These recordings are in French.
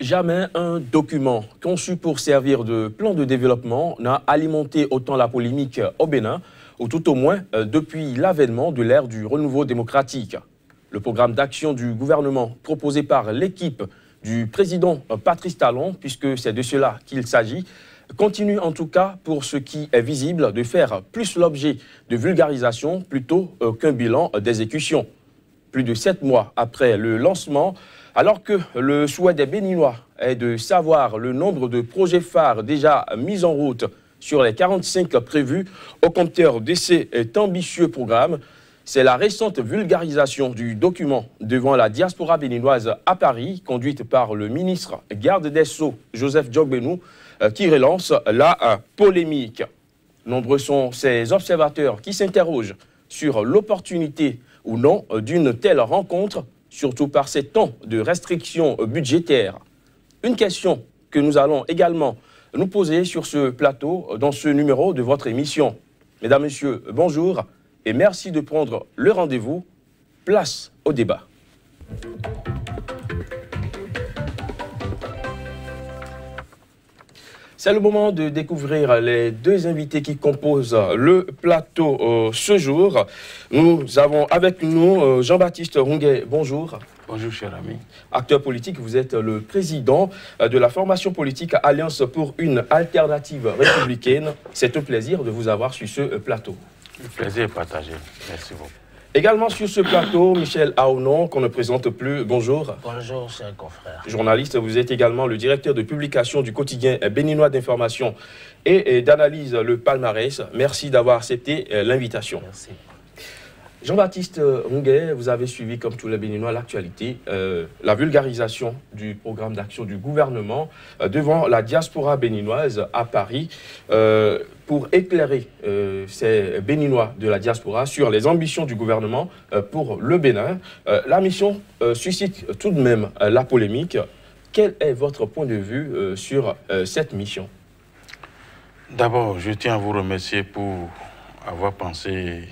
Jamais un document conçu pour servir de plan de développement n'a alimenté autant la polémique au Bénin, ou tout au moins depuis l'avènement de l'ère du renouveau démocratique. Le programme d'action du gouvernement proposé par l'équipe du président Patrice Talon, puisque c'est de cela qu'il s'agit, continue en tout cas, pour ce qui est visible, de faire plus l'objet de vulgarisation plutôt qu'un bilan d'exécution. Plus de 7 mois après le lancement, alors que le souhait des Béninois est de savoir le nombre de projets phares déjà mis en route sur les 45 prévus au compteur de cet ambitieux programme, c'est la récente vulgarisation du document devant la diaspora béninoise à Paris, conduite par le ministre garde des Sceaux, Joseph Djogbenou, qui relance la polémique. Nombreux sont ces observateurs qui s'interrogent sur l'opportunité ou non d'une telle rencontre, surtout par ces temps de restrictions budgétaires. Une question que nous allons également nous poser sur ce plateau dans ce numéro de votre émission. Mesdames, Messieurs, bonjour et merci de prendre le rendez-vous. Place au débat. C'est le moment de découvrir les deux invités qui composent le plateau ce jour. Nous avons avec nous Jean-Baptiste Runguet, bonjour. Bonjour, cher ami. Acteur politique, vous êtes le président de la formation politique Alliance pour une alternative républicaine. C'est un plaisir de vous avoir sur ce plateau. Le plaisir est partagé. Merci beaucoup. Également sur ce plateau, Michel Aonon, qu'on ne présente plus. Bonjour. Bonjour, cher confrère. Journaliste, vous êtes également le directeur de publication du quotidien béninois d'information et d'analyse Le Palmarès. Merci d'avoir accepté l'invitation. Merci. Jean-Baptiste Runguet, vous avez suivi, comme tous les Béninois, l'actualité, la vulgarisation du programme d'action du gouvernement devant la diaspora béninoise à Paris pour éclairer ces Béninois de la diaspora sur les ambitions du gouvernement pour le Bénin. La mission suscite tout de même la polémique. Quel est votre point de vue sur cette mission? D'abord, je tiens à vous remercier pour avoir pensé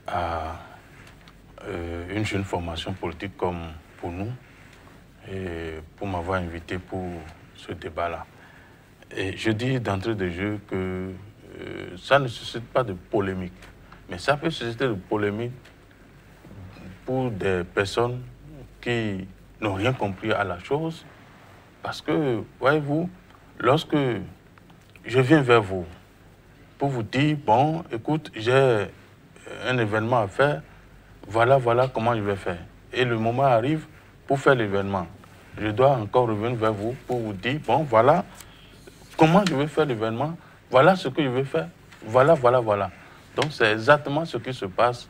à une jeune formation politique comme pour nous et pour m'avoir invité pour ce débat-là. Et je dis d'entrée de jeu que ça ne suscite pas de polémique, mais ça peut susciter de polémique pour des personnes qui n'ont rien compris à la chose, parce que, voyez-vous, lorsque je viens vers vous pour vous dire, bon, écoute, j'ai un événement à faire, voilà comment je vais faire. Et le moment arrive pour faire l'événement. Je dois encore revenir vers vous pour vous dire, bon, voilà comment je vais faire l'événement, voilà ce que je vais faire, voilà. Donc c'est exactement ce qui se passe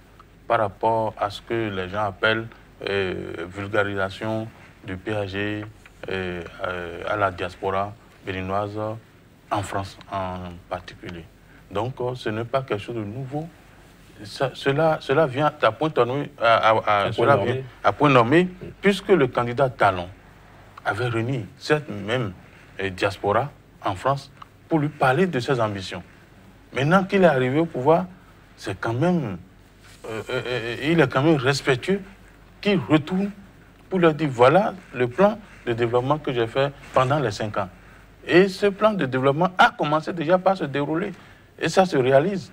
par rapport à ce que les gens appellent vulgarisation du PAG à la diaspora béninoise, en France en particulier. Donc ce n'est pas quelque chose de nouveau. Cela vient à point nommé, puisque le candidat Talon avait réuni cette même diaspora en France pour lui parler de ses ambitions. Maintenant qu'il est arrivé au pouvoir, c'est quand même, il est quand même respectueux qu'il retourne pour leur dire voilà le plan de développement que j'ai fait pendant les 5 ans. Et ce plan de développement a commencé déjà par se dérouler et ça se réalise.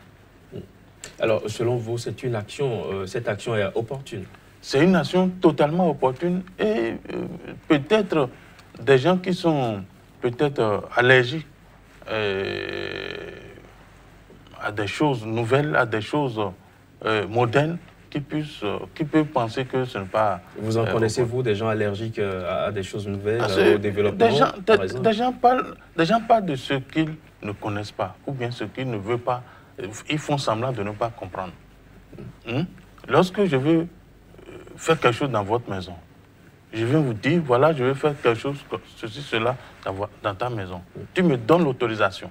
Alors, selon vous, c'est une action, cette action est opportune? C'est une action totalement opportune et peut-être des gens qui sont peut-être allergiques à des choses nouvelles, à des choses modernes, qui peuvent penser que ce n'est pas... Vous en connaissez-vous, des gens allergiques à des choses nouvelles, au développement, des gens parlent de ce qu'ils ne connaissent pas, ou bien ce qu'ils ne veulent pas. Ils font semblant de ne pas comprendre. Lorsque je veux faire quelque chose dans votre maison, je viens vous dire, voilà, je vais faire quelque chose, ceci, cela, dans ta maison. Tu me donnes l'autorisation.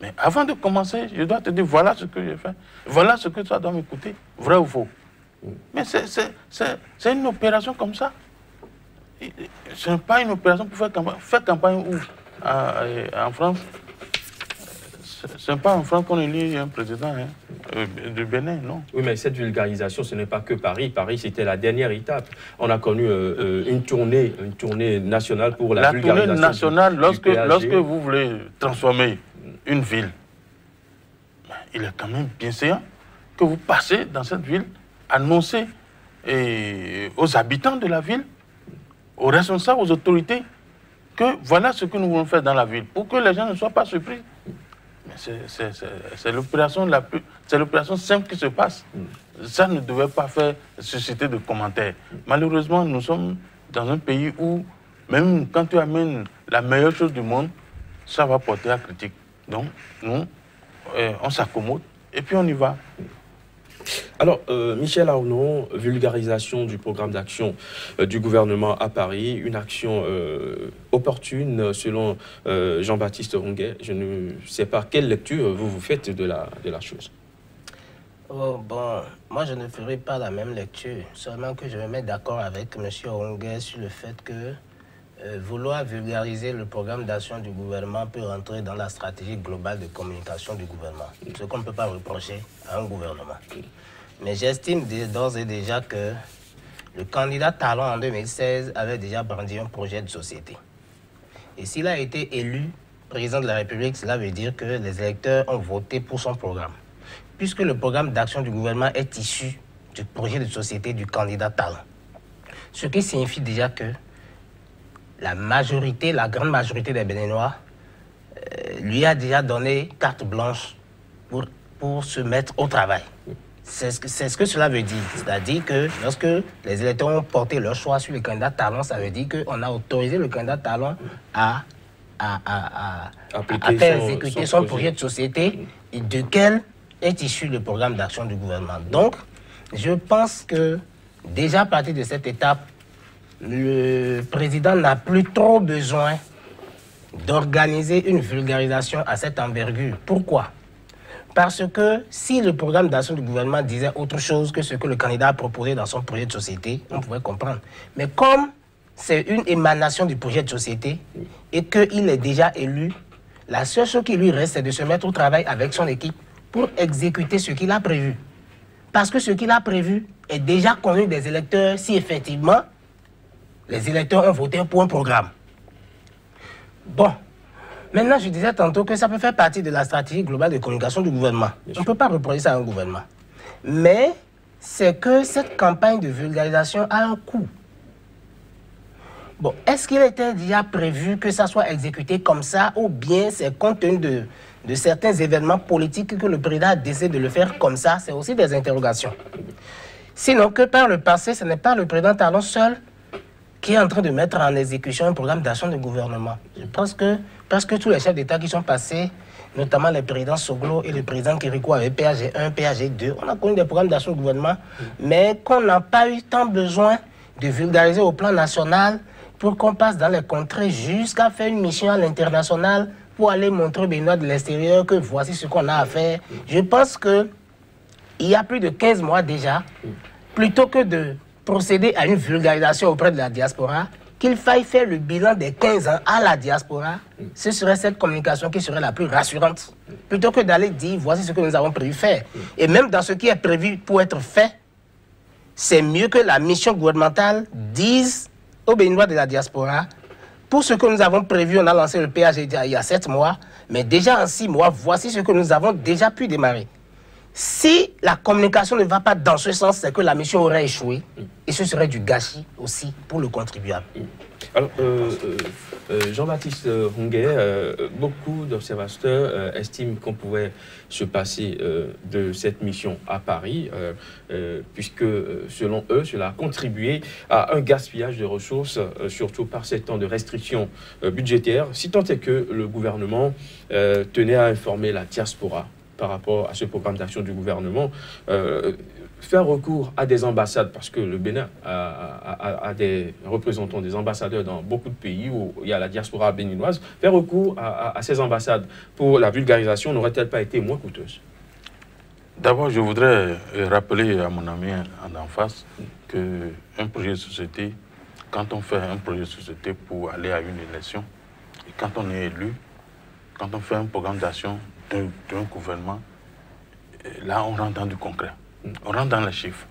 Mais avant de commencer, je dois te dire, voilà ce que j'ai fait. Voilà ce que tu dois m'écouter, vrai ou faux. Mais c'est une opération comme ça. Ce n'est pas une opération pour faire campagne. Faire campagne où? En France? Ce n'est pas en France qu'on élit un président. du Bénin, non. Oui, mais cette vulgarisation, ce n'est pas que Paris. Paris, c'était la dernière étape. On a connu une tournée nationale pour la vulgarisation. La tournée nationale, lorsque du vous voulez transformer une ville, il est quand même bien séant que vous passez dans cette ville, annoncez aux habitants de la ville, aux responsables, aux autorités, que voilà ce que nous voulons faire dans la ville, pour que les gens ne soient pas surpris. C'est l'opération simple qui se passe. Ça ne devait pas faire susciter de commentaires. Malheureusement, nous sommes dans un pays où, même quand tu amènes la meilleure chose du monde, ça va porter à critique. Donc, nous, on s'accommode et puis on y va. Alors, Michel Arnaud, vulgarisation du programme d'action du gouvernement à Paris, une action opportune selon Jean-Baptiste Ronguet. Je ne sais pas quelle lecture vous faites de la chose. Oh, bon, moi je ne ferai pas la même lecture, seulement que je me mets d'accord avec M. Ronguet sur le fait que vouloir vulgariser le programme d'action du gouvernement peut rentrer dans la stratégie globale de communication du gouvernement, ce qu'on ne peut pas reprocher à un gouvernement. Mais j'estime d'ores et déjà que le candidat Talon en 2016 avait déjà brandi un projet de société. Et s'il a été élu président de la République, cela veut dire que les électeurs ont voté pour son programme. Puisque le programme d'action du gouvernement est issu du projet de société du candidat Talon. Ce qui signifie déjà que la grande majorité des Béninois lui a déjà donné carte blanche pour se mettre au travail. C'est ce que cela veut dire. C'est-à-dire que lorsque les électeurs ont porté leur choix sur le candidat Talon, ça veut dire qu'on a autorisé le candidat Talon à faire exécuter son projet de société et duquel est issu le programme d'action du gouvernement. Donc, je pense que déjà à partir de cette étape, le président n'a plus trop besoin d'organiser une vulgarisation à cette envergure. Pourquoi? Parce que si le programme d'action du gouvernement disait autre chose que ce que le candidat a proposé dans son projet de société, on pouvait comprendre. Mais comme c'est une émanation du projet de société et qu'il est déjà élu, la seule chose qui lui reste, c'est de se mettre au travail avec son équipe pour exécuter ce qu'il a prévu. Parce que ce qu'il a prévu est déjà connu des électeurs si effectivement les électeurs ont voté pour un programme. Bon, maintenant je disais tantôt que ça peut faire partie de la stratégie globale de communication du gouvernement. On ne peut pas reprocher ça à un gouvernement. Mais c'est que cette campagne de vulgarisation a un coût. Bon, est-ce qu'il était déjà prévu que ça soit exécuté comme ça ou bien c'est compte tenu de certains événements politiques que le président a décidé de le faire comme ça? C'est aussi des interrogations. Sinon que par le passé, ce n'est pas le président Talon seul qui est en train de mettre en exécution un programme d'action du gouvernement. Je pense que tous les chefs d'État qui sont passés, notamment le président Soglo et le président Kirikou avec PAG1, PAG2, on a connu des programmes d'action du gouvernement, mais qu'on n'a pas eu tant besoin de vulgariser au plan national pour qu'on passe dans les contrées jusqu'à faire une mission à l'international pour aller montrer aux Béninois de l'extérieur que voici ce qu'on a à faire. Je pense qu'il y a plus de 15 mois déjà, plutôt que de procéder à une vulgarisation auprès de la diaspora, qu'il faille faire le bilan des 15 ans à la diaspora, ce serait cette communication qui serait la plus rassurante. Plutôt que d'aller dire, voici ce que nous avons prévu faire. Et même dans ce qui est prévu pour être fait, c'est mieux que la mission gouvernementale dise aux Béninois de la diaspora, pour ce que nous avons prévu, on a lancé le PAG il y a 7 mois, mais déjà en 6 mois, voici ce que nous avons déjà pu démarrer. Si la communication ne va pas dans ce sens, c'est que la mission aurait échoué. Et ce serait du gâchis aussi pour le contribuable. Alors, Jean-Baptiste Ronguet, beaucoup d'observateurs estiment qu'on pouvait se passer de cette mission à Paris, puisque selon eux, cela a contribué à un gaspillage de ressources, surtout par ces temps de restrictions budgétaires, si tant est que le gouvernement tenait à informer la diaspora par rapport à ce programme d'action du gouvernement, faire recours à des ambassades, parce que le Bénin a des représentants, des ambassadeurs dans beaucoup de pays où il y a la diaspora béninoise, faire recours à ces ambassades pour la vulgarisation n'aurait-elle pas été moins coûteuse? D'abord, je voudrais rappeler à mon ami en face qu'un projet de société, quand on fait un projet de société pour aller à une élection, et quand on est élu, quand on fait un programme d'action d'un gouvernement, là, on rentre dans du concret. On rentre dans les chiffres.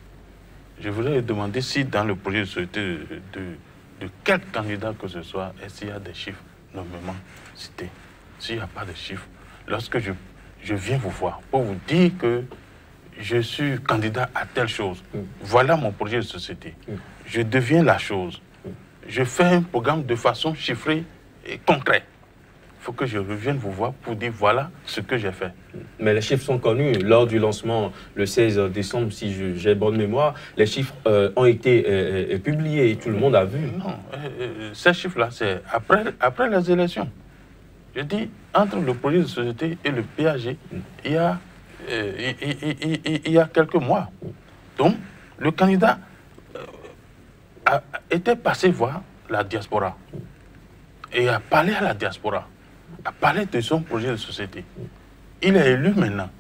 Je voudrais demander si dans le projet de société de quel candidat que ce soit, est-ce qu'il y a des chiffres nommément cités. S'il n'y a pas de chiffres, lorsque je viens vous voir pour vous dire que je suis candidat à telle chose, voilà mon projet de société. Je deviens la chose. Je fais un programme de façon chiffrée et concrète. Il faut que je revienne vous voir pour dire voilà ce que j'ai fait. Mais les chiffres sont connus. Lors du lancement le 16 décembre, si j'ai bonne mémoire, les chiffres ont été publiés et tout le monde a vu. Non, ces chiffres-là, c'est après les élections. Je dis, entre le projet de société et le PAG, il y a quelques mois. Donc, le candidat était passé voir la diaspora et a parlé à la diaspora, a parlé de son projet de société. Il est élu maintenant.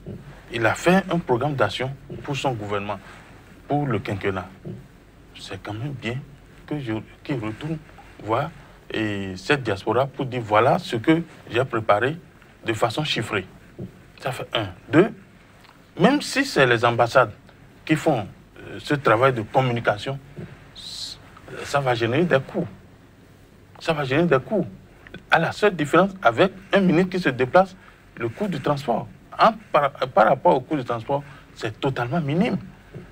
Il a fait un programme d'action pour son gouvernement, pour le quinquennat. C'est quand même bien qu'il retourne voir cette diaspora pour dire voilà ce que j'ai préparé de façon chiffrée. Ça fait un. Deux, même si c'est les ambassades qui font ce travail de communication, ça va générer des coûts. Ça va générer des coûts. À la seule différence avec un ministre qui se déplace, le coût du transport. Par rapport au coût du transport, c'est totalement minime.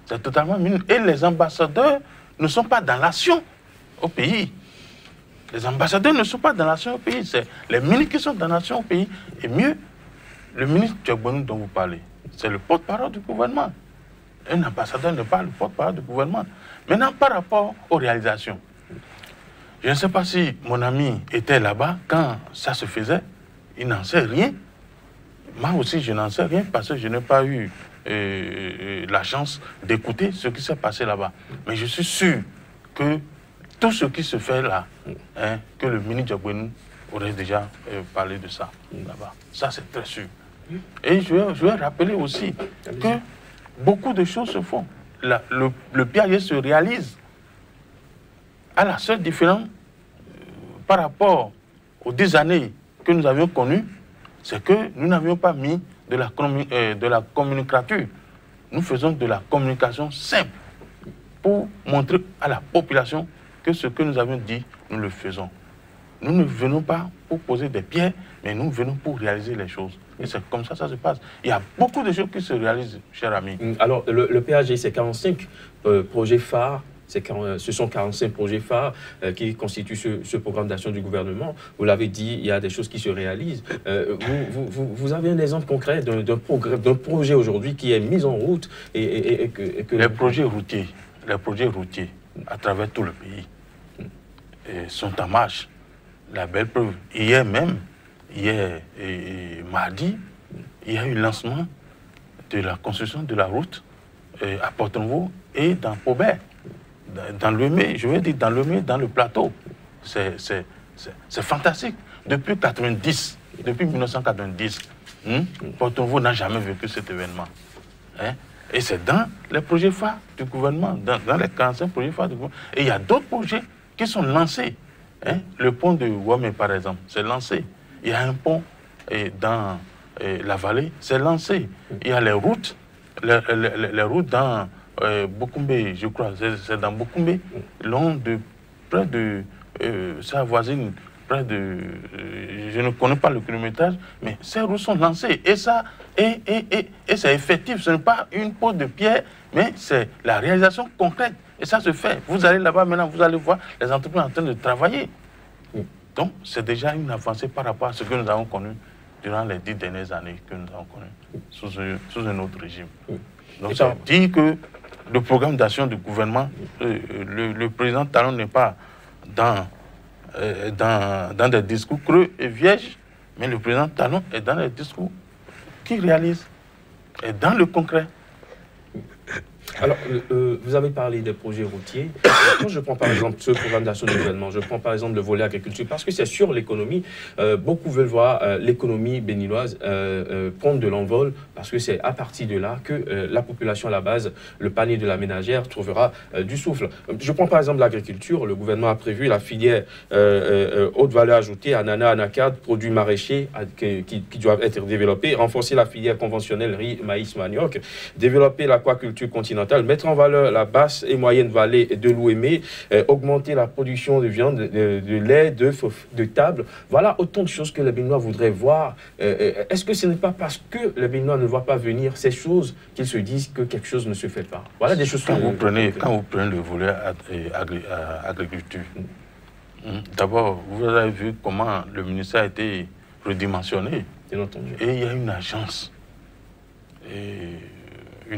C'est totalement minime. Et les ambassadeurs ne sont pas dans l'action au pays. Les ambassadeurs ne sont pas dans l'action au pays. C'est les ministres qui sont dans l'action au pays. Et mieux, le ministre Tchèque-Bonou dont vous parlez, c'est le porte-parole du gouvernement. Un ambassadeur n'est pas le porte-parole du gouvernement. Maintenant, par rapport aux réalisations, je ne sais pas si mon ami était là-bas quand ça se faisait. Il n'en sait rien. Moi aussi, je n'en sais rien parce que je n'ai pas eu la chance d'écouter ce qui s'est passé là-bas. Mais je suis sûr que tout ce qui se fait là, que le ministre Tchèque-Bonou aurait déjà parlé de ça là-bas. Ça, c'est très sûr. Et je vais rappeler aussi que beaucoup de choses se font. Le PAG se réalise. À la seule différence par rapport aux 10 années que nous avions connues, c'est que nous n'avions pas mis de la communicature. Nous faisons de la communication simple pour montrer à la population que ce que nous avions dit, nous le faisons. Nous ne venons pas pour poser des pierres, mais nous venons pour réaliser les choses. Et c'est comme ça que ça se passe. Il y a beaucoup de choses qui se réalisent, cher ami. Alors, le PAG, c'est 45 projets phares. Ce sont 45 projets phares qui constituent ce programme d'action du gouvernement. Vous l'avez dit, il y a des choses qui se réalisent. Vous avez un exemple concret d'un projet aujourd'hui qui est mis en route et que... Les projets routiers à travers tout le pays sont en marche. La belle preuve, hier mardi, il y a eu le lancement de la construction de la route à Porto-Novo et dans Paubert. Dans le mai, je veux dire dans le mai, dans le plateau. C'est fantastique. Depuis 1990, Porto-Novo n'a jamais vécu cet événement. Et c'est dans les projets phares du gouvernement, dans les 45 projets phares du gouvernement. Et il y a d'autres projets qui sont lancés. Le pont de Ouamé, par exemple, c'est lancé. Il y a un pont dans la vallée, c'est lancé. Il y a les routes, les routes dans Boukoumbe, je crois, c'est dans Boukoumbe, long de près de ça voisine, près de je ne connais pas le kilométrage, mais ces routes sont lancées et ça et c'est effectif. Ce n'est pas une pose de pierre, mais c'est la réalisation concrète. Et ça se fait. Vous allez là-bas maintenant, vous allez voir les entreprises en train de travailler. Donc, c'est déjà une avancée par rapport à ce que nous avons connu durant les 10 dernières années que nous avons connu sous un autre régime. Donc, ça dit que le programme d'action du gouvernement, le président Talon n'est pas dans des discours creux et vierges, mais le président Talon est dans les discours qui réalisent, est dans le concret. Alors, vous avez parlé des projets routiers. Quand je prends par exemple ce programme d'action de gouvernement, je prends par exemple le volet agriculture, parce que c'est sur l'économie. Beaucoup veulent voir l'économie béninoise prendre de l'envol, parce que c'est à partir de là que la population à la base, le panier de la ménagère, trouvera du souffle. Je prends par exemple l'agriculture. Le gouvernement a prévu la filière haute valeur ajoutée, ananas, anacarde, produits maraîchers qui doivent être développés, renforcer la filière conventionnelle riz, maïs, manioc, développer l'aquaculture continentale, mettre en valeur la basse et moyenne vallée de l'Ouémé, augmenter la production de viande, de lait, de table. Voilà autant de choses que les Béninois voudraient voir. Est-ce que ce n'est pas parce que les Béninois ne voient pas venir ces choses qu'ils se disent que quelque chose ne se fait pas? Voilà des choses quand vous prenez le volet agriculture, d'abord, vous avez vu comment le ministère a été redimensionné. Bien entendu. Et il y a une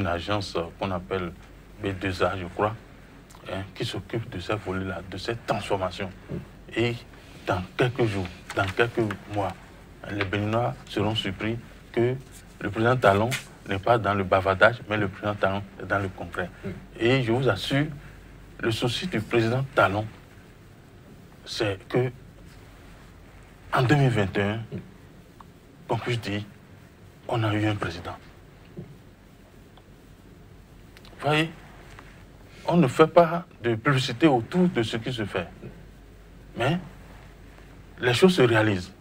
agence qu'on appelle B2A, je crois, qui s'occupe de ces volets-là, de cette transformation. Et dans quelques jours, dans quelques mois, les Béninois seront surpris que le président Talon n'est pas dans le bavardage, mais le président Talon est dans le concret. Et je vous assure, le souci du président Talon, c'est que en 2021, comme je dis, on a eu un président. Vous voyez, on ne fait pas de publicité autour de ce qui se fait. Mais les choses se réalisent.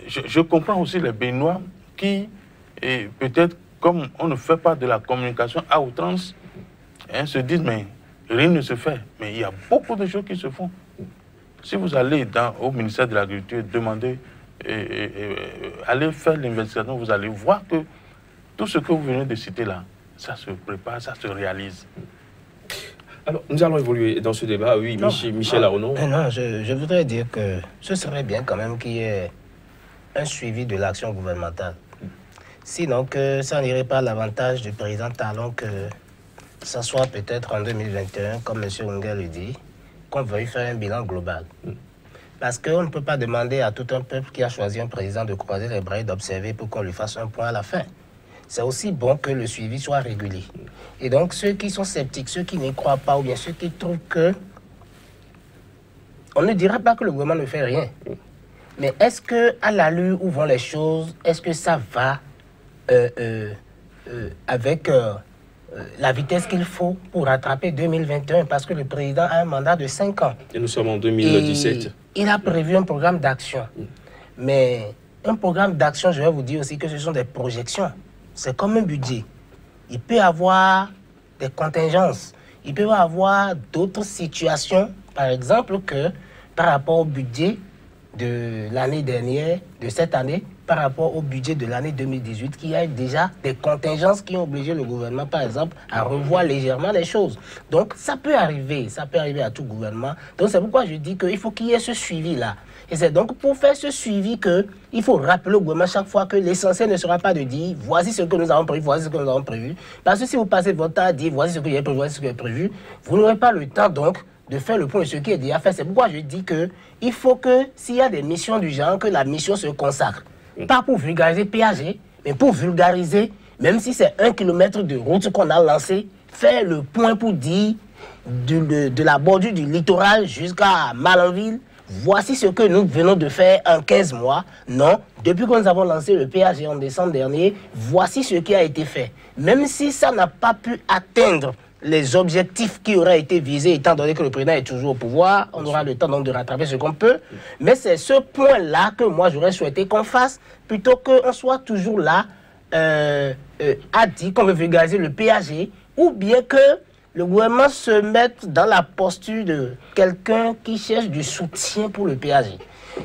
Je comprends aussi les Béninois qui, peut-être, comme on ne fait pas de la communication à outrance, se disent, mais rien ne se fait. Mais il y a beaucoup de choses qui se font. Si vous allez au ministère de l'Agriculture demander, allez faire l'investigation, vous allez voir que tout ce que vous venez de citer là, ça se prépare, ça se réalise. Alors, nous allons évoluer dans ce débat. Oui, Michel Aronon. Non, je voudrais dire que ce serait bien quand même qu'il y ait un suivi de l'action gouvernementale. Sinon, que ça n'irait pas l'avantage du président Talon que ça soit peut-être en 2021, comme M. Unga le dit, qu'on veuille faire un bilan global. Parce qu'on ne peut pas demander à tout un peuple qui a choisi un président de croiser les bras et d'observer pour qu'on lui fasse un point à la fin. C'est aussi bon que le suivi soit régulier. Et donc, ceux qui sont sceptiques, ceux qui n'y croient pas, ou bien ceux qui trouvent que... On ne dira pas que le gouvernement ne fait rien. Mais est-ce qu'à l'allure où vont les choses, est-ce que ça va avec la vitesse qu'il faut pour rattraper 2021? Parce que le président a un mandat de 5 ans. Et nous sommes en 2017. Et il a prévu un programme d'action. Mais un programme d'action, je vais vous dire aussi que ce sont des projections. C'est comme un budget. Il peut y avoir des contingences. Il peut y avoir d'autres situations, par exemple, que par rapport au budget de l'année dernière, de cette année, par rapport au budget de l'année 2018, qu'il y a déjà des contingences qui ont obligé le gouvernement, par exemple, à revoir légèrement les choses. Donc, ça peut arriver à tout gouvernement. Donc, c'est pourquoi je dis qu'il faut qu'il y ait ce suivi-là. Et c'est donc pour faire ce suivi qu'il faut rappeler au gouvernement chaque fois que l'essentiel ne sera pas de dire voici ce que nous avons prévu, voici ce que nous avons prévu. Parce que si vous passez votre temps à dire voici ce que j'ai prévu, voici ce que j'ai prévu, vous n'aurez pas le temps donc de faire le point de ce qui est déjà fait. C'est pourquoi je dis qu'il faut que s'il y a des missions du genre, que la mission se consacre. Pas pour vulgariser PAG, mais pour vulgariser, même si c'est 1 kilomètre de route qu'on a lancé, faire le point pour dire de la bordure du littoral jusqu'à Malanville, voici ce que nous venons de faire en 15 mois. Non, depuis que nous avons lancé le PAG en décembre dernier, voici ce qui a été fait. Même si ça n'a pas pu atteindre les objectifs qui auraient été visés, étant donné que le président est toujours au pouvoir, on aura le temps donc de rattraper ce qu'on peut. Mais c'est ce point-là que moi j'aurais souhaité qu'on fasse, plutôt qu'on soit toujours là, à dire qu'on veut vulgariser le PAG, ou bien que le gouvernement se mette dans la posture de quelqu'un qui cherche du soutien pour le PAG.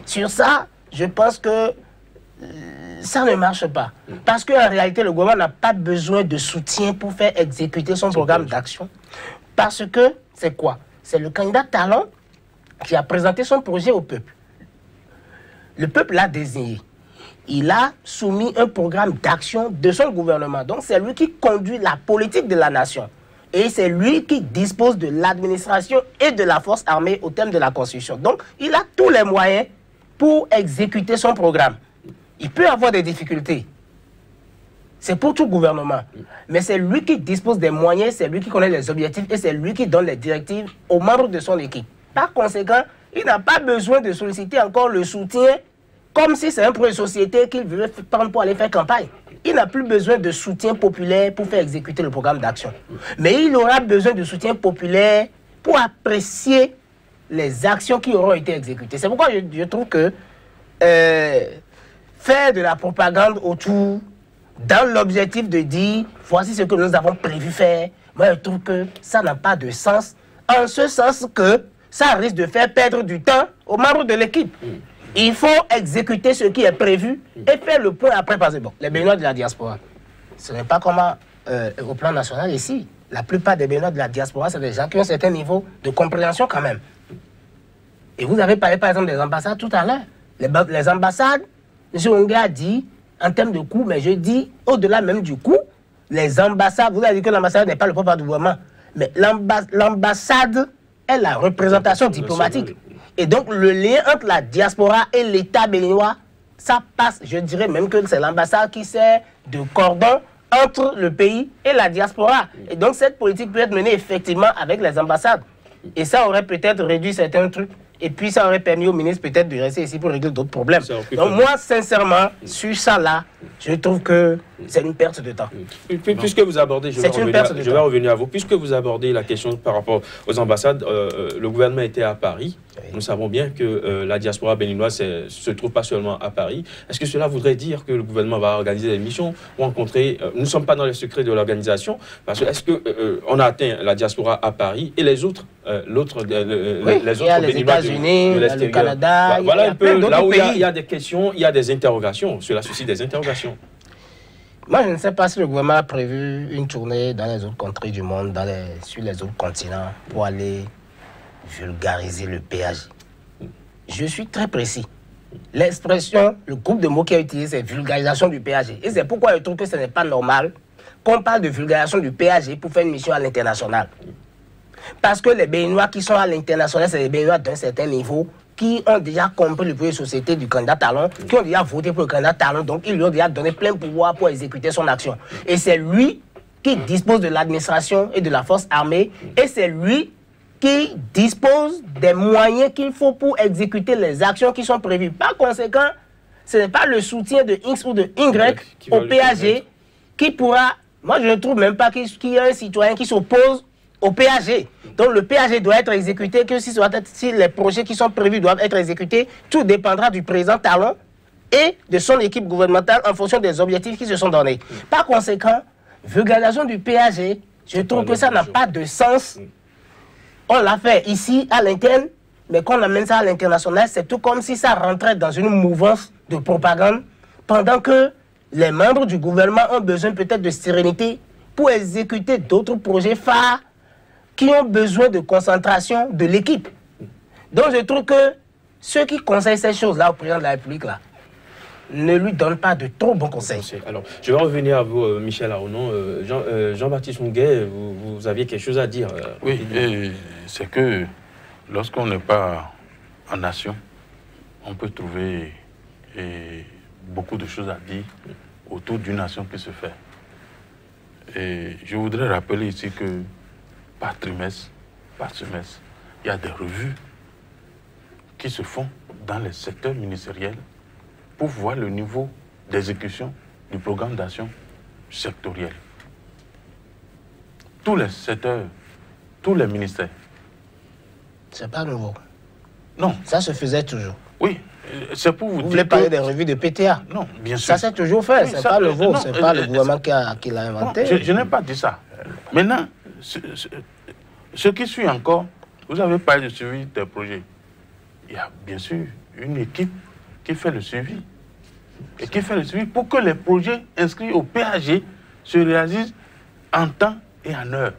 Sur ça, je pense que ça ne marche pas. Parce qu'en réalité, le gouvernement n'a pas besoin de soutien pour faire exécuter son programme d'action. Parce que, c'est quoi? C'est le candidat Talon qui a présenté son projet au peuple. Le peuple l'a désigné. Il a soumis un programme d'action de son gouvernement. Donc, c'est lui qui conduit la politique de la nation. Et c'est lui qui dispose de l'administration et de la force armée au terme de la Constitution. Donc, il a tous les moyens pour exécuter son programme. Il peut avoir des difficultés. C'est pour tout gouvernement. Mais c'est lui qui dispose des moyens, c'est lui qui connaît les objectifs et c'est lui qui donne les directives aux membres de son équipe. Par conséquent, il n'a pas besoin de solliciter encore le soutien comme si c'est un projet de société qu'il veut prendre pour aller faire campagne. Il n'a plus besoin de soutien populaire pour faire exécuter le programme d'action. Mais il aura besoin de soutien populaire pour apprécier les actions qui auront été exécutées. C'est pourquoi je trouve que faire de la propagande autour, dans l'objectif de dire voici ce que nous avons prévu faire, moi je trouve que ça n'a pas de sens, en ce sens que ça risque de faire perdre du temps aux membres de l'équipe. Il faut exécuter ce qui est prévu et faire le point après. Parce que bon, les Béninois de la diaspora, ce n'est pas comme au plan national ici. La plupart des Béninois de la diaspora, c'est des gens qui ont un certain niveau de compréhension quand même. Et vous avez parlé par exemple des ambassades tout à l'heure. Les ambassades, M. Onga a dit, en termes de coût, mais je dis, au-delà même du coût, les ambassades, vous avez dit que l'ambassade n'est pas le propre du gouvernement, mais l'ambassade est la représentation diplomatique. Et donc, le lien entre la diaspora et l'État béninois, ça passe, je dirais même que c'est l'ambassade qui sert de cordon entre le pays et la diaspora. Et donc, cette politique peut être menée effectivement avec les ambassades. Et ça aurait peut-être réduit certains trucs. Et puis, ça aurait permis au ministre peut-être de rester ici pour régler d'autres problèmes. Donc, moi, sincèrement, sur ça là, je trouve que c'est une perte de temps. Puisque vous abordez, je vais revenir à vous. Puisque vous abordez la question par rapport aux ambassades, le gouvernement était à Paris. Oui. Nous savons bien que la diaspora béninoise ne se trouve pas seulement à Paris. Est-ce que cela voudrait dire que le gouvernement va organiser des missions ou rencontrer... nous ne sommes pas dans les secrets de l'organisation, parce que est-ce qu'on a atteint la diaspora à Paris et les autres, les autres les États-Unis, le Canada, voilà un peu là où il y a des questions, il y a des interrogations. Cela suscite des interrogations. Moi, je ne sais pas si le gouvernement a prévu une tournée dans les autres contrées du monde, sur les autres continents, pour aller vulgariser le péage. Je suis très précis. L'expression, le groupe de mots qui a utilisé, c'est vulgarisation du péage. Et c'est pourquoi je trouve que ce n'est pas normal qu'on parle de vulgarisation du péage pour faire une mission à l'international. Parce que les Béninois qui sont à l'international, c'est les Béninois d'un certain niveau, qui ont déjà compris le projet de société du candidat Talon, qui ont déjà voté pour le candidat Talon, donc ils lui ont déjà donné plein pouvoir pour exécuter son action. Et c'est lui qui dispose de l'administration et de la force armée, et c'est lui qui dispose des moyens qu'il faut pour exécuter les actions qui sont prévues. Par conséquent, ce n'est pas le soutien de X ou de Y au PAG qui pourra... Moi, je ne trouve même pas qu'il y a un citoyen qui s'oppose au PAG. Donc le PAG doit être exécuté, que si les projets qui sont prévus doivent être exécutés, tout dépendra du président Talon et de son équipe gouvernementale en fonction des objectifs qui se sont donnés. Par conséquent, vulgarisation du PAG, je trouve que ça n'a pas de sens. On l'a fait ici, à l'interne, mais quand on amène ça à l'international, c'est tout comme si ça rentrait dans une mouvance de propagande, pendant que les membres du gouvernement ont besoin peut-être de sérénité pour exécuter d'autres projets phares qui ont besoin de concentration de l'équipe. Donc je trouve que ceux qui conseillent ces choses-là au président de la République, là, ne lui donnent pas de trop bons conseils. Alors, je vais revenir à vous, Michel Aronon. Jean-Baptiste Munguet, vous aviez quelque chose à dire. Oui, c'est que lorsqu'on n'est pas en nation, on peut trouver beaucoup de choses à dire autour d'une nation qui se fait. Et je voudrais rappeler ici que par trimestre, par semestre, il y a des revues qui se font dans les secteurs ministériels pour voir le niveau d'exécution du programme d'action sectoriel. Tous les secteurs, tous les ministères. C'est pas nouveau. Non. Ça se faisait toujours. Oui, c'est pour vous dire. Vous voulez parler des revues de PTA? Non, bien sûr. Ça s'est toujours fait, oui, c'est pas nouveau, c'est pas le gouvernement qui l'a inventé. Bon, je n'ai pas dit ça. Maintenant, ce qui suit encore, vous avez parlé de suivi des projets. Il y a bien sûr une équipe qui fait le suivi. Et qui fait le suivi pour que les projets inscrits au PAG se réalisent en temps et en heure.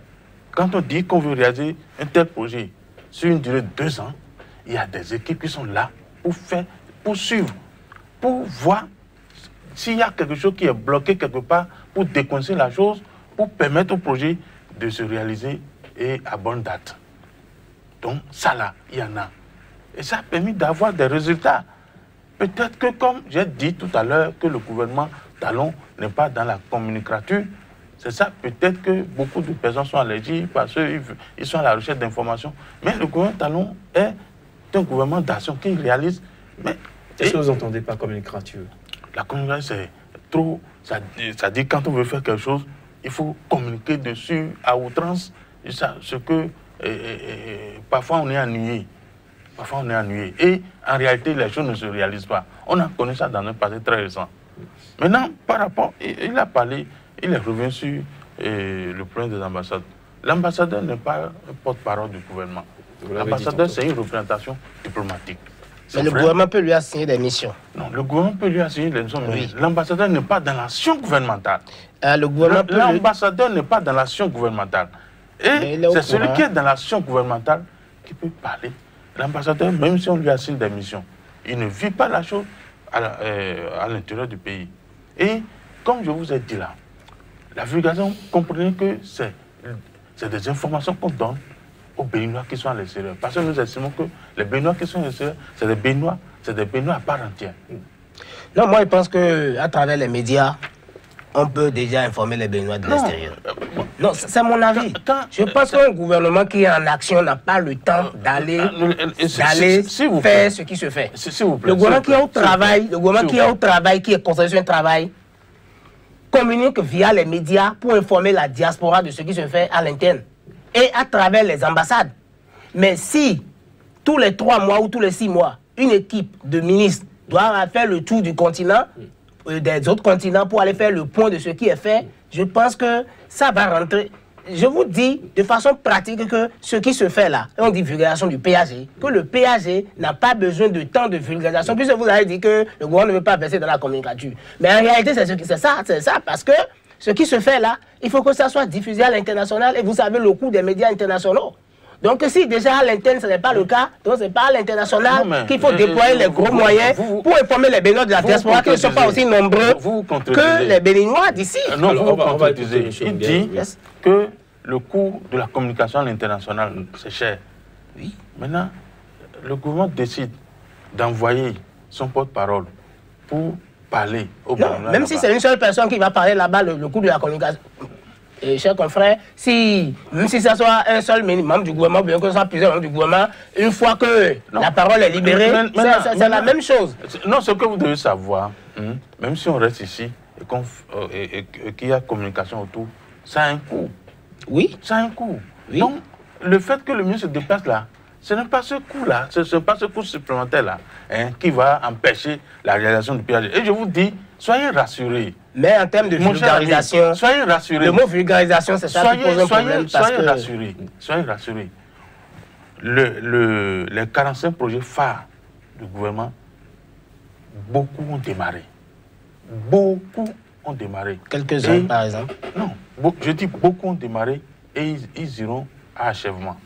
Quand on dit qu'on veut réaliser un tel projet sur une durée de 2 ans, il y a des équipes qui sont là pour suivre, pour voir s'il y a quelque chose qui est bloqué quelque part, pour décoincer la chose, pour permettre au projet de se réaliser et à bonne date. Donc ça là, il y en a. Et ça a permis d'avoir des résultats. Peut-être que, comme j'ai dit tout à l'heure, que le gouvernement talon n'est pas dans la communicature. C'est ça, peut-être que beaucoup de personnes sont allergiques parce qu'ils sont à la recherche d'informations. Mais le gouvernement talon est un gouvernement d'action qui réalise. Qu'est-ce que vous entendez par communicature? La communication, c'est trop. Ça dit quand on veut faire quelque chose, il faut communiquer dessus à outrance. Ce que parfois on est ennuyé. Parfois on est ennuyé. Et en réalité, les choses ne se réalisent pas. On a connu ça dans un passé très récent. Maintenant, par rapport, il a parlé, il est revenu sur le problème des ambassades. L'ambassadeur n'est pas un porte-parole du gouvernement. L'ambassadeur, c'est une représentation diplomatique. Mais le gouvernement peut lui assigner des missions. Non, le gouvernement peut lui assigner des missions. Oui. L'ambassadeur n'est pas dans l'action gouvernementale. L'ambassadeur n'est pas dans l'action gouvernementale. Et c'est celui qui est dans l'action gouvernementale qui peut parler. L'ambassadeur, même si on lui assigne des missions, il ne vit pas la chose à l'intérieur du pays. Et comme je vous ai dit là, la vulgarisation, comprenez que c'est des informations qu'on donne aux Béninois qui sont à l'extérieur. Parce que nous estimons que les Béninois qui sont à l'extérieur, c'est des Béninois à part entière. Non, moi je pense qu'à travers les médias, on peut déjà informer les Béninois de l'extérieur. Non, c'est mon avis. Je pense qu'un gouvernement qui est en action n'a pas le temps d'aller faire ce qui se fait. Le gouvernement qui est au travail, qui est concentré sur un travail, communique via les médias pour informer la diaspora de ce qui se fait à l'interne et à travers les ambassades. Mais si tous les 3 mois ou tous les 6 mois, une équipe de ministres doit faire le tour du continent, des autres continents pour aller faire le point de ce qui est fait, je pense que ça va rentrer. Je vous dis de façon pratique que ce qui se fait là, on dit vulgarisation du PAG, que le PAG n'a pas besoin de temps de vulgarisation, puisque vous avez dit que le gouvernement ne veut pas verser dans la communicature. Mais en réalité, c'est ça, parce que ce qui se fait là, il faut que ça soit diffusé à l'international, et vous savez le coût des médias internationaux. Donc si déjà à l'interne ce n'est pas le cas, donc c'est pas à l'international qu'il faut déployer les gros moyens pour informer les Béninois de la diaspora qui ne sont pas aussi nombreux que les Béninois d'ici. Non, vous contredisez. Il dit que le coût de la communication à l'international, c'est cher. Oui. Maintenant, le gouvernement décide d'envoyer son porte-parole pour parler au Béninois. Même si c'est une seule personne qui va parler là-bas, le coût de la communication. Et chers confrères, même si ça soit un seul membre du gouvernement, bien que ce soit plusieurs membres du gouvernement, une fois que la parole est libérée, c'est la même chose. Non, ce que vous devez savoir, même si on reste ici et qu'il y a communication autour, ça a un coût. Oui. Ça a un coût. Oui. Donc, le fait que le ministre se déplace là, ce n'est pas ce coût-là, ce n'est pas ce coût supplémentaire-là qui va empêcher la réalisation du PAG. Et je vous dis, soyez rassurés. Mais en termes de vulgarisation, soyez rassurés. Le mot vulgarisation, c'est ça qui pose un problème. Soyez rassurés. Les 45 projets phares du gouvernement, beaucoup ont démarré. Beaucoup ont démarré. Quelques-uns, par exemple? Non, je dis beaucoup ont démarré et ils iront à achèvement.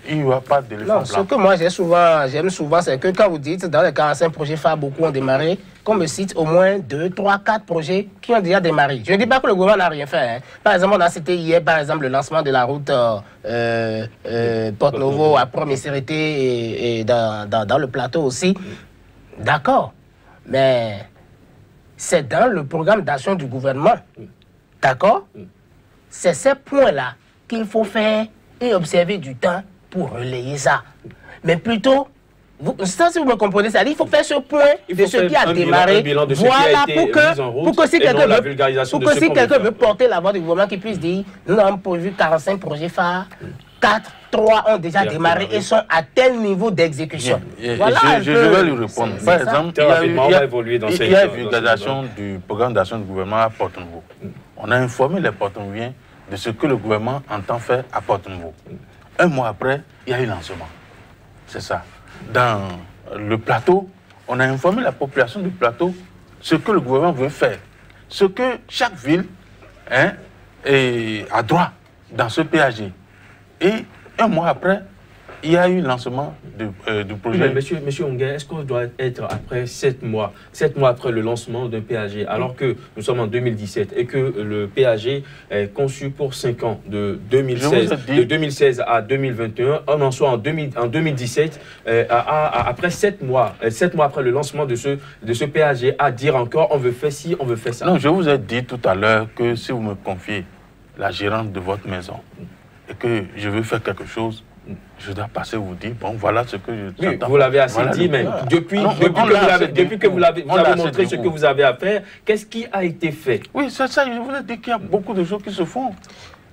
Il n'y aura pas d'éléphant blanc. Ce que moi j'aime souvent, c'est que quand vous dites dans les 45 projets phares, beaucoup ont démarré, qu'on me cite au moins 2, 3, 4 projets qui ont déjà démarré. Je ne dis pas que le gouvernement n'a rien fait. Hein. Par exemple, on a cité hier, par exemple, le lancement de la route Porte-Novo à Promissérité et dans le plateau aussi. D'accord. Mais c'est dans le programme d'action du gouvernement. D'accord. C'est ces points-là qu'il faut faire et observer du temps pour relayer ça. Mais plutôt, ça, si vous me comprenez, ça, il faut faire ce point de ce qui a démarré. Voilà, pour que si quelqu'un veut porter la voix du gouvernement, qu'il puisse dire, nous avons prévu 45 projets phares, 3 ont déjà démarré et sont à tel niveau d'exécution. Voilà, je vais lui répondre. Par exemple, il y a une vulgarisation du programme d'action du gouvernement à Porte-Novo. On a informé les Porte-Noviens de ce que le gouvernement entend faire à Porte-Novo. Un mois après, il y a eu lancement. C'est ça. Dans le plateau, on a informé la population du plateau ce que le gouvernement veut faire. Ce que chaque ville a droit dans ce PAG. Et un mois après, il y a eu lancement du projet. Mais monsieur Ongué, est-ce qu'on doit être après 7 mois après le lancement d'un PAG, alors que nous sommes en 2017 et que le PAG est conçu pour 5 ans, de 2016 à 2021, on en soit en 2017, après 7 mois après le lancement de ce PAG, à dire encore on veut faire ci, on veut faire ça. Non, je vous ai dit tout à l'heure que si vous me confiez la gérante de votre maison et que je veux faire quelque chose, je dois passer vous dire, bon, voilà ce que je... Oui, vous l'avez assez dit, mais depuis que vous avez montré ce que vous avez à faire, qu'est-ce qui a été fait? Oui, c'est ça, je vous ai dit qu'il y a beaucoup de choses qui se font.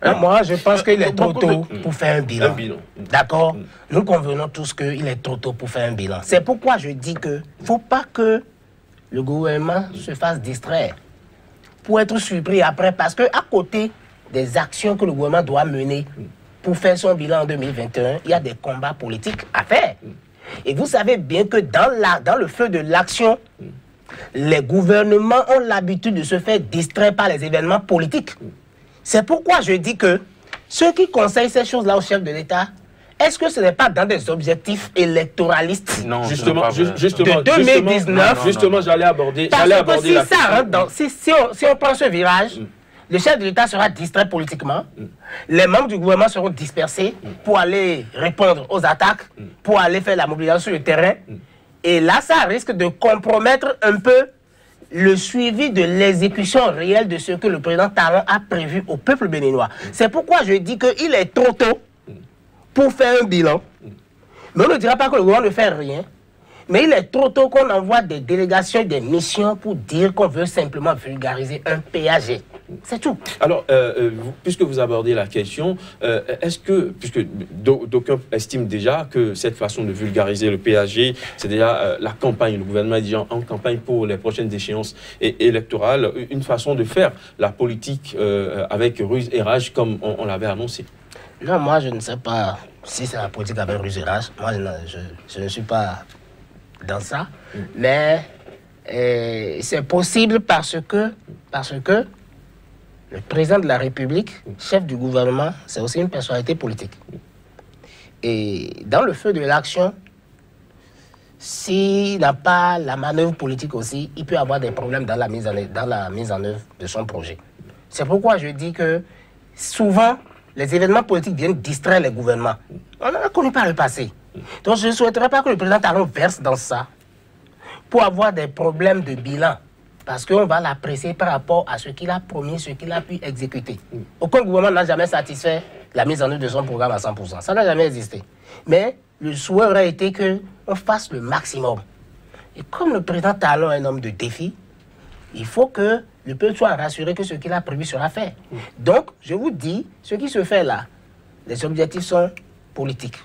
Moi, je pense qu'il est trop tôt pour faire un bilan. D'accord? Nous convenons tous qu'il est trop tôt pour faire un bilan. C'est pourquoi je dis qu'il ne faut pas que le gouvernement se fasse distraire pour être surpris après, parce qu'à côté des actions que le gouvernement doit mener pour faire son bilan en 2021, il y a des combats politiques à faire. Et vous savez bien que dans le feu de l'action, les gouvernements ont l'habitude de se faire distraire par les événements politiques. C'est pourquoi je dis que ceux qui conseillent ces choses-là au chef de l'État, est-ce que ce n'est pas dans des objectifs électoralistes? Non, justement, de 2019. Justement, j'allais aborder si on prend ce virage, le chef de l'État sera distrait politiquement, les membres du gouvernement seront dispersés pour aller répondre aux attaques, pour aller faire la mobilisation sur le terrain. Et là, ça risque de compromettre un peu le suivi de l'exécution réelle de ce que le président Talon a prévu au peuple béninois. C'est pourquoi je dis qu'il est trop tôt pour faire un bilan. Mais on ne dira pas que le gouvernement ne fait rien. Mais il est trop tôt qu'on envoie des délégations, des missions pour dire qu'on veut simplement vulgariser un PAG. C'est tout. Alors, puisque vous abordez la question, est-ce que, puisque d'aucuns estiment déjà que cette façon de vulgariser le PAG, c'est déjà la campagne, le gouvernement est déjà en campagne pour les prochaines échéances électorales, une façon de faire la politique avec ruse et rage comme on l'avait annoncé? Non, moi je ne sais pas si c'est la politique avec ruse et rage. Moi je ne suis pas dans ça. Mais c'est possible parce que le président de la République, chef du gouvernement, c'est aussi une personnalité politique. Et dans le feu de l'action, s'il n'a pas la manœuvre politique aussi, il peut avoir des problèmes dans la mise en œuvre de son projet. C'est pourquoi je dis que souvent, les événements politiques viennent distraire les gouvernements. On en a connu par le passé. Donc je ne souhaiterais pas que le président Talon verse dans ça pour avoir des problèmes de bilan. Parce qu'on va l'apprécier par rapport à ce qu'il a promis, ce qu'il a pu exécuter. Aucun gouvernement n'a jamais satisfait la mise en œuvre de son programme à 100%. Ça n'a jamais existé. Mais le souhait aurait été qu'on fasse le maximum. Et comme le président Talon est un homme de défi, il faut que le peuple soit rassuré que ce qu'il a prévu sera fait. Donc, je vous dis, ce qui se fait là, les objectifs sont politiques.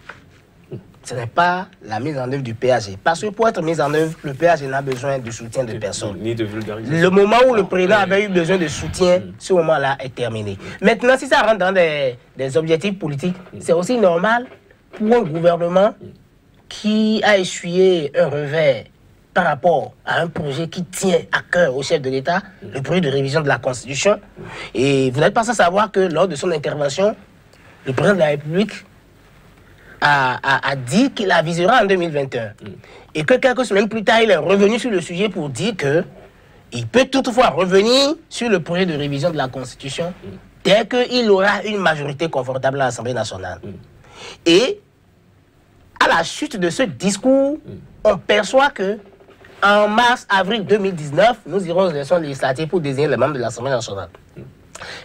Ce n'est pas la mise en œuvre du PAG. Parce que pour être mis en œuvre, le PAG n'a besoin de soutien de personne. Ni de vulgarisation. Le moment où le président avait eu besoin de soutien, ce moment-là est terminé. Maintenant, si ça rentre dans des objectifs politiques, c'est aussi normal pour un gouvernement qui a essuyé un revers par rapport à un projet qui tient à cœur au chef de l'État, le projet de révision de la Constitution. Et vous n'êtes pas sans savoir que lors de son intervention, le président de la République a dit qu'il la visera en 2021. Et que quelques semaines plus tard, il est revenu sur le sujet pour dire qu'il peut toutefois revenir sur le projet de révision de la Constitution dès qu'il aura une majorité confortable à l'Assemblée nationale. Et à la chute de ce discours, on perçoit que en mars-avril 2019, nous irons aux élections législatives pour désigner les membres de l'Assemblée nationale.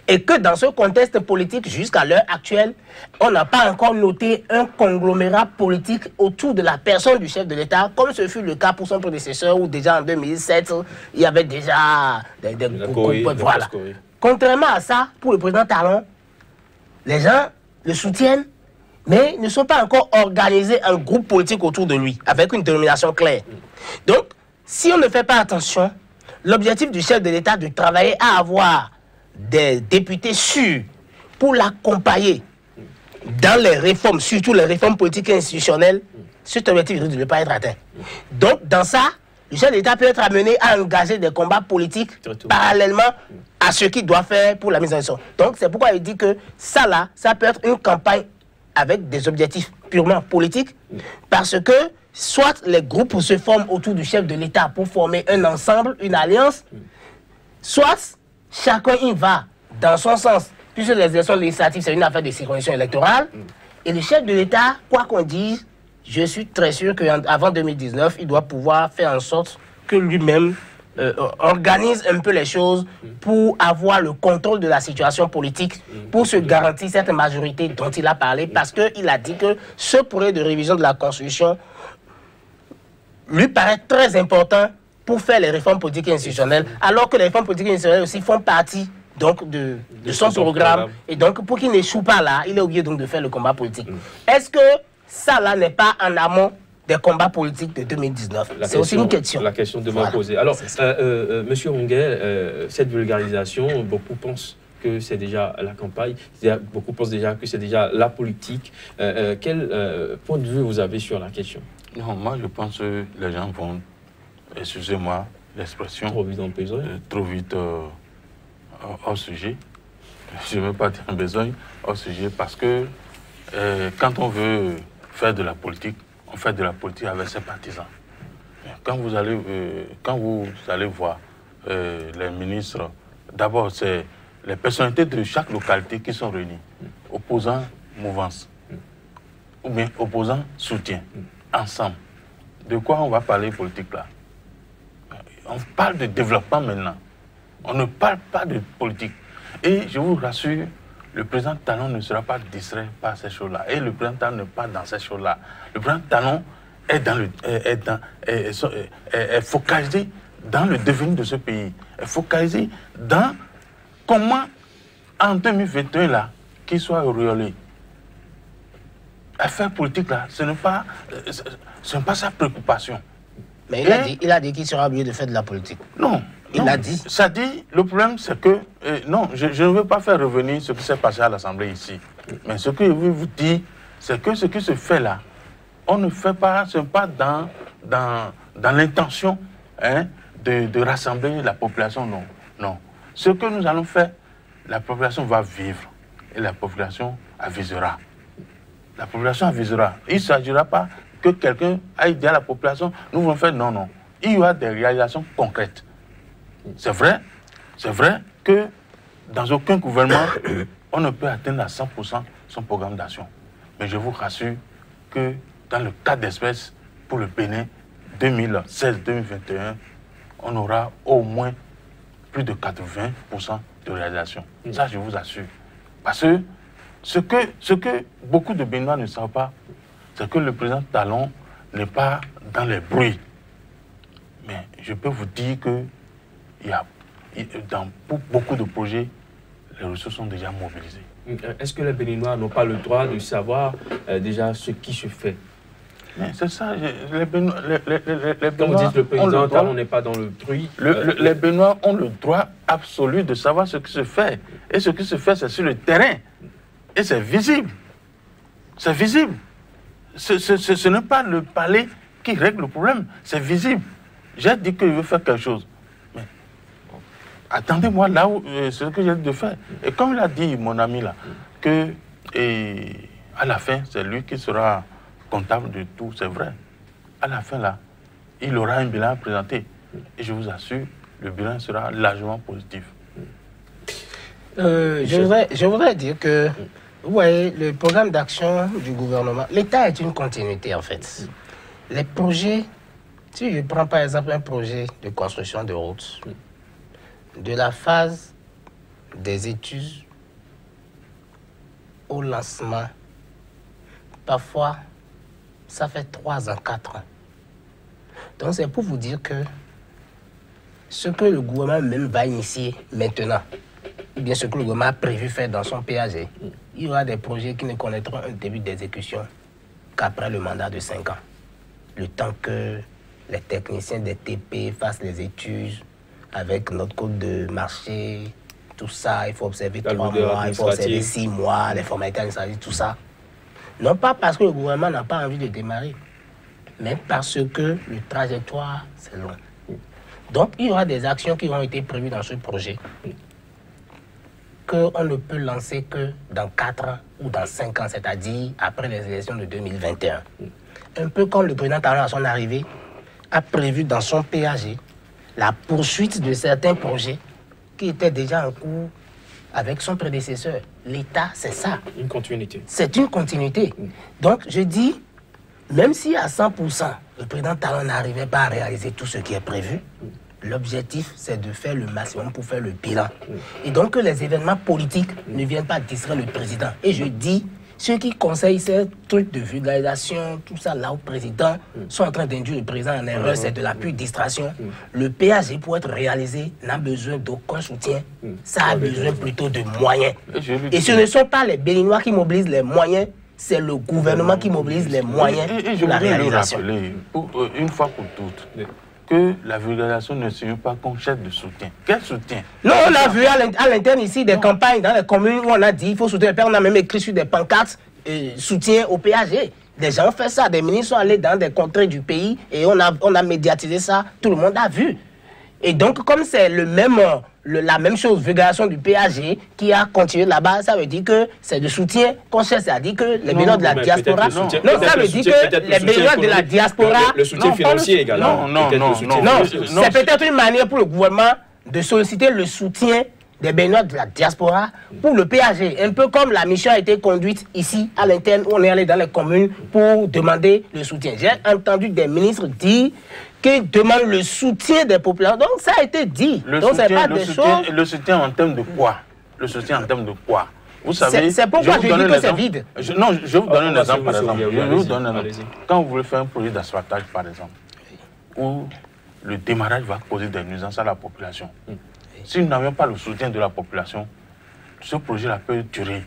Et que dans ce contexte politique, jusqu'à l'heure actuelle, on n'a pas encore noté un conglomérat politique autour de la personne du chef de l'État, comme ce fut le cas pour son prédécesseur, où déjà en 2007, il y avait déjà des groupes. Voilà. Contrairement à ça, pour le président Talon, les gens le soutiennent, mais ne sont pas encore organisés un groupe politique autour de lui, avec une dénomination claire. Donc, si on ne fait pas attention, l'objectif du chef de l'État de travailler à avoir des députés sûrs pour l'accompagner dans les réformes, surtout les réformes politiques et institutionnelles, cet objectif risque de ne pas être atteint. Donc, dans ça, le chef de l'État peut être amené à engager des combats politiques parallèlement à ce qu'il doit faire pour la mise en œuvre. Donc, c'est pourquoi il dit que ça là, ça peut être une campagne avec des objectifs purement politiques, parce que soit les groupes se forment autour du chef de l'État pour former un ensemble, une alliance, soit chacun y va dans son sens, puisque les élections législatives, c'est une affaire de synchronisation électorale, et le chef de l'État, quoi qu'on dise, je suis très sûr qu'avant 2019, il doit pouvoir faire en sorte que lui-même organise un peu les choses pour avoir le contrôle de la situation politique, pour se garantir cette majorité dont il a parlé, parce qu'il a dit que ce projet de révision de la Constitution lui paraît très important pour faire les réformes politiques et institutionnelles, alors que les réformes politiques et institutionnelles aussi font partie donc de son programme. Et donc, pour qu'il n'échoue pas là, il est obligé donc de faire le combat politique. Est-ce que ça là n'est pas en amont des combats politiques de 2019? C'est aussi une question. La question demain posée. Alors, Monsieur Ronguet, cette vulgarisation, beaucoup pensent que c'est déjà la campagne, beaucoup pensent déjà que c'est déjà la politique. Quel point de vue vous avez sur la question? Non, moi je pense que les gens vont, excusez-moi l'expression, trop vite en besogne. Trop vite hors sujet. Je ne veux pas dire besogne, hors sujet, parce que quand on veut faire de la politique, on fait de la politique avec ses partisans. Quand vous allez voir les ministres, d'abord c'est les personnalités de chaque localité qui sont réunies, opposants mouvance, ou bien opposants soutien, ensemble. De quoi on va parler politique là? On parle de développement maintenant. On ne parle pas de politique. Et je vous rassure, le président Talon ne sera pas distrait par ces choses-là. Et le président Talon n'est pas dans ces choses-là. Le président Talon est focalisé dans le devenir de ce pays. Est focalisé dans comment, en 2021, là, qu'il soit auréolé. Affaire politique, là, ce n'est pas sa préoccupation. Mais il a dit qu'il sera obligé de faire de la politique. Non. Il l'a dit. Ça dit, le problème c'est que, non, je ne veux pas faire revenir ce qui s'est passé à l'Assemblée ici. Mais ce que je veux vous dire, c'est que ce qui se fait là, on ne fait pas, ce n'est pas dans l'intention de rassembler la population, non. Non. Ce que nous allons faire, la population va vivre et la population avisera. La population avisera. Il ne s'agira pas que quelqu'un aille dire à la population, nous voulons faire, non, non. Il y aura des réalisations concrètes. C'est vrai que dans aucun gouvernement, on ne peut atteindre à 100% son programme d'action. Mais je vous rassure que dans le cas d'espèce, pour le Bénin, 2016-2021, on aura au moins plus de 80% de réalisation. Ça, je vous assure. Parce que ce que beaucoup de Béninois ne savent pas, c'est que le président Talon n'est pas dans les bruits. Mais je peux vous dire que pour beaucoup de projets, les ressources sont déjà mobilisées. Est-ce que les Béninois n'ont pas le droit de savoir déjà ce qui se fait? C'est ça, les Béninois... Comme vous dites, le président Talon n'est pas dans le bruit. Les Béninois ont le droit absolu de savoir ce qui se fait. Et ce qui se fait, c'est sur le terrain. Et c'est visible. C'est visible. Ce n'est pas le palais qui règle le problème. C'est visible. J'ai dit que je veux faire quelque chose. Mais attendez-moi là où c'est ce que j'ai dit de faire. Et comme il a dit, mon ami là, que à la fin, c'est lui qui sera comptable de tout, c'est vrai. À la fin là, il aura un bilan à présenter. Et je vous assure, le bilan sera largement positif. Je voudrais dire que, vous voyez, le programme d'action du gouvernement, l'État est une continuité en fait. Les projets, si je prends par exemple un projet de construction de routes, de la phase des études au lancement, parfois, ça fait 3 ans, 4 ans. Donc c'est pour vous dire que ce que le gouvernement même va initier maintenant, ou bien ce que le gouvernement a prévu faire dans son PAG, il y aura des projets qui ne connaîtront un début d'exécution qu'après le mandat de 5 ans. Le temps que les techniciens des TP fassent les études avec notre code de marché, tout ça, il faut observer 3 mois, il faut observer 6 mois, les formalités administratives, tout ça. Non pas parce que le gouvernement n'a pas envie de démarrer, mais parce que le trajectoire, c'est long. Donc, il y aura des actions qui ont été prévues dans ce projet qu'on ne peut lancer que dans 4 ans ou dans 5 ans, c'est-à-dire après les élections de 2021. Un peu comme le président Talon à son arrivée a prévu dans son PAG la poursuite de certains projets qui étaient déjà en cours avec son prédécesseur. L'État, c'est ça. Une continuité. C'est une continuité. Donc, je dis, même si à 100%, le président Talon n'arrivait pas à réaliser tout ce qui est prévu, l'objectif, c'est de faire le maximum pour faire le bilan. Et donc, que les événements politiques ne viennent pas distraire le président. Et je dis, ceux qui conseillent ces trucs de vulgarisation, tout ça là au président, sont en train d'induire le président en erreur, c'est de la pure distraction. Le PAG, pour être réalisé, n'a besoin d'aucun soutien. Ça a besoin plutôt de moyens. Et ce ne sont pas les Béninois qui mobilisent les moyens, c'est le gouvernement qui mobilise les moyens pour la réalisation. Je voulais rappeler, une fois pour toutes, que la vulgarisation ne signifie pas qu'on cherche de soutien. Quel soutien? Non, on a vu à l'interne ici des campagnes dans les communes où on a dit il faut soutenir. On a même écrit sur des pancartes soutien au PAG. Des gens ont fait ça, des ministres sont allés dans des contrées du pays et on a médiatisé ça, tout le monde a vu. Et donc, comme c'est la même chose, vulgarisation du PAG qui a continué là-bas, ça veut dire que c'est de soutien qu'on cherche, c'est-à-dire que les Béninois de la diaspora... Non, ça veut dire que les Béninois de la diaspora... Le soutien financier également. Non, c'est peut-être une manière pour le gouvernement de solliciter le soutien des Béninois de la diaspora pour le PAG. Un peu comme la mission a été conduite ici, à l'interne, où on est allé dans les communes pour demander le soutien. J'ai entendu des ministres dire qu'ils demandent le soutien des populations. Donc ça a été dit. Le soutien en termes de quoi? Le soutien en termes de quoi? Vous savez, c'est pourquoi je dis que c'est vide. Je vais vous donner un exemple, par exemple. Quand vous voulez faire un projet d'asphaltage, par exemple, où le démarrage va causer des nuisances à la population, si nous n'avions pas le soutien de la population, ce projet-là peut durer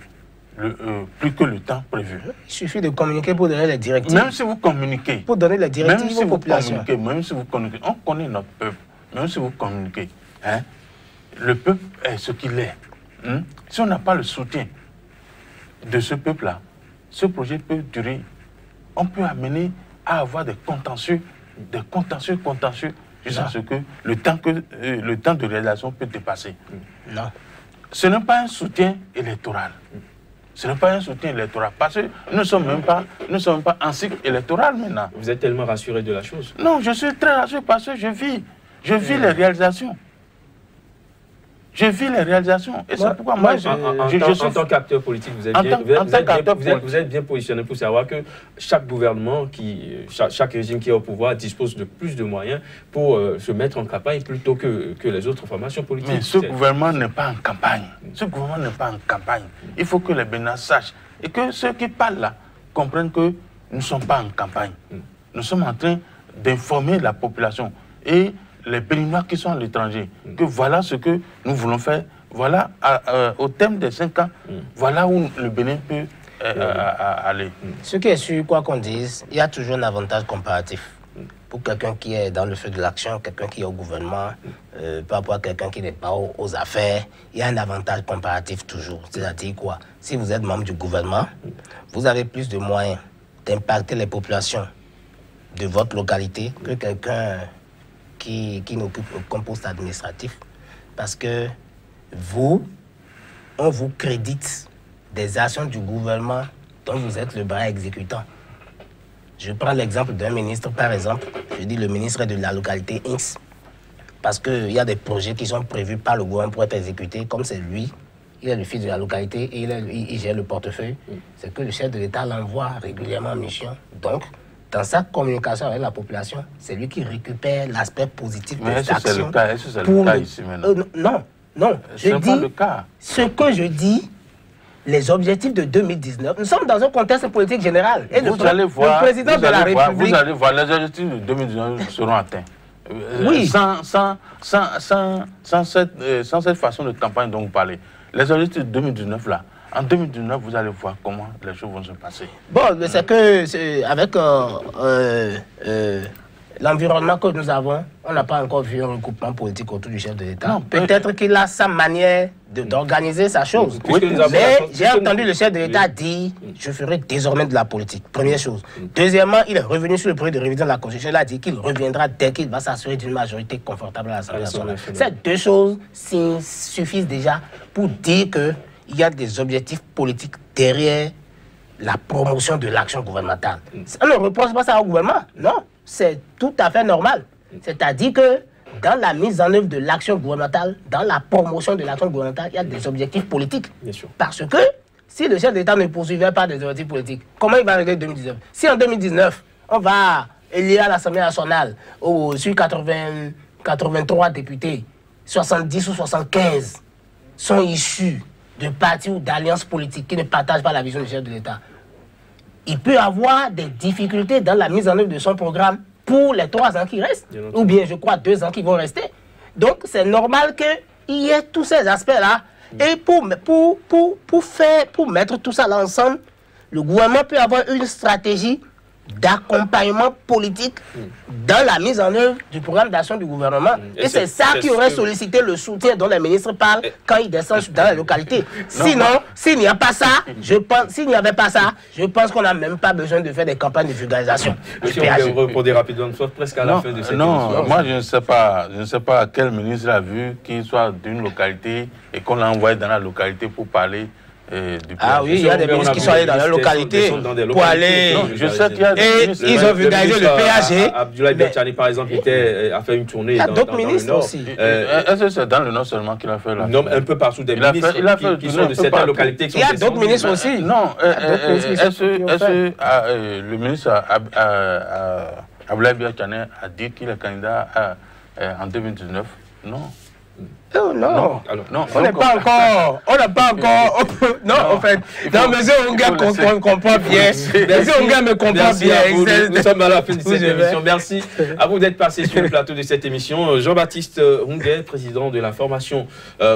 plus que le temps prévu. Il suffit de communiquer pour donner les directives. Même si vous communiquez. Pour donner les directives aux populations. Même si vous communiquez, on connaît notre peuple. Même si vous communiquez, hein, le peuple est ce qu'il est. Si on n'a pas le soutien de ce peuple-là, ce projet peut durer. On peut amener à avoir des contentieux, jusqu'à ce que le temps de réalisation peut dépasser. Non. Ce n'est pas un soutien électoral. Ce n'est pas un soutien électoral. Parce que nous ne sommes même pas en cycle électoral maintenant. Vous êtes tellement rassuré de la chose? Non, je suis très rassuré parce que je vis les réalisations. Je vis les réalisations. Et c'est pourquoi en tant qu'acteur politique, vous êtes bien positionné pour savoir que chaque gouvernement, chaque régime qui est au pouvoir dispose de plus de moyens pour se mettre en campagne plutôt que les autres formations politiques. Mais ce gouvernement n'est pas en campagne. Ce gouvernement n'est pas en campagne. Il faut que les Béninois sachent et que ceux qui parlent là comprennent que nous ne sommes pas en campagne. Nous sommes en train d'informer la population et les Béninois qui sont à l'étranger, que voilà ce que nous voulons faire, voilà, au terme des 5 ans, voilà où le Bénin peut aller. Ce qui est sûr, quoi qu'on dise, il y a toujours un avantage comparatif. Pour quelqu'un qui est dans le feu de l'action, quelqu'un qui est au gouvernement, par rapport à quelqu'un qui n'est pas aux affaires, il y a un avantage comparatif toujours. C'est-à-dire quoi? Si vous êtes membre du gouvernement, vous avez plus de moyens d'impacter les populations de votre localité que quelqu'un qui n'occupe aucun poste administratif, parce que on vous crédite des actions du gouvernement dont vous êtes le bras exécutant. Je prends l'exemple d'un ministre, par exemple, je dis le ministre est de la localité X, parce qu'il y a des projets qui sont prévus par le gouvernement pour être exécutés, comme c'est lui, il est le fils de la localité et il gère le portefeuille, c'est que le chef de l'État l'envoie régulièrement en mission. Donc, dans sa communication avec la population, c'est lui qui récupère l'aspect positif des actions. Est-ce que c'est le cas ici maintenant? Non. Je dis, ce que je dis, les objectifs de 2019, nous sommes dans un contexte politique général. Et vous allez voir, le président de la République... Vous allez voir, les objectifs de 2019 seront atteints. Oui. Sans cette façon de campagne dont vous parlez. Les objectifs de 2019 là, en 2019, vous allez voir comment les choses vont se passer. Bon, c'est que avec l'environnement que nous avons, on n'a pas encore vu un recoupement politique autour du chef de l'État. Peut-être qu'il a sa manière d'organiser sa chose. Oui, mais j'ai entendu le chef de l'État dire « je ferai désormais de la politique ». Première chose. Deuxièmement, il est revenu sur le projet de révision de la Constitution. Il a dit qu'il reviendra dès qu'il va s'assurer d'une majorité confortable à l'Assemblée nationale. Ces deux choses suffisent déjà pour dire qu'il y a des objectifs politiques derrière la promotion de l'action gouvernementale. On ne reproche pas ça au gouvernement, non. C'est tout à fait normal. C'est-à-dire que dans la mise en œuvre de l'action gouvernementale, dans la promotion de l'action gouvernementale, il y a des objectifs politiques. Bien sûr. Parce que si le chef d'État ne poursuivait pas des objectifs politiques, comment il va arriver en 2019? Si en 2019, on va élire à l'Assemblée nationale sur 83 députés, 70 ou 75 sont issus de partis ou d'alliances politiques qui ne partagent pas la vision du chef de l'État, il peut avoir des difficultés dans la mise en œuvre de son programme pour les 3 ans qui restent, ou bien, je crois, 2 ans qui vont rester. Donc, c'est normal qu'il y ait tous ces aspects-là. Et pour mettre tout ça là ensemble, le gouvernement peut avoir une stratégie d'accompagnement politique dans la mise en œuvre du programme d'action du gouvernement. Et c'est ça qui aurait sollicité le soutien dont les ministres parlent quand ils descendent dans la localité. Sinon, s'il n'y a pas ça, s'il n'y avait pas ça, je pense qu'on n'a même pas besoin de faire des campagnes de vulgarisation. Monsieur, on peut répondre rapidement, presque à la fin de cette émission. Moi je ne sais pas quel ministre a vu qu'il soit d'une localité et qu'on l'a envoyé dans la localité pour parler. Oui, il y a des ministres qui sont allés dans la localité pour aller. Non, je sais qu'il y a des ministres. Ils ont vulgarisé le PAG. Abdoulaye Bertani, par exemple, a fait une tournée. Il y a d'autres ministres aussi. Est-ce que c'est dans le Nord seulement qu'il a fait là? Non, un peu partout des ministres qui sont de certaines localités. Il y a d'autres ministres aussi. Non, est-ce que le ministre Abdoulaye Bertani a dit qu'il est candidat en 2019? Non. Oh non, non, on n'est pas encore, non, en fait, non, monsieur Onga comprend bien, monsieur Onga me comprend bien. Nous sommes à la fin de cette émission, merci à vous d'être passé sur le plateau de cette émission. Jean-Baptiste Ongué, président de la formation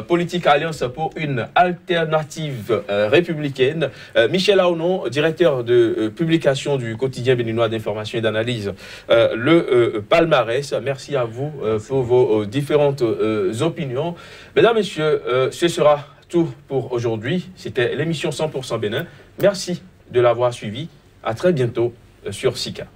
politique Alliance pour une alternative républicaine. Michel Aonon, directeur de publication du quotidien béninois d'information et d'analyse, le palmarès. Merci à vous pour vos différentes opinions. Mesdames, Messieurs, ce sera tout pour aujourd'hui. C'était l'émission 100% Bénin. Merci de l'avoir suivi. À très bientôt sur SICA.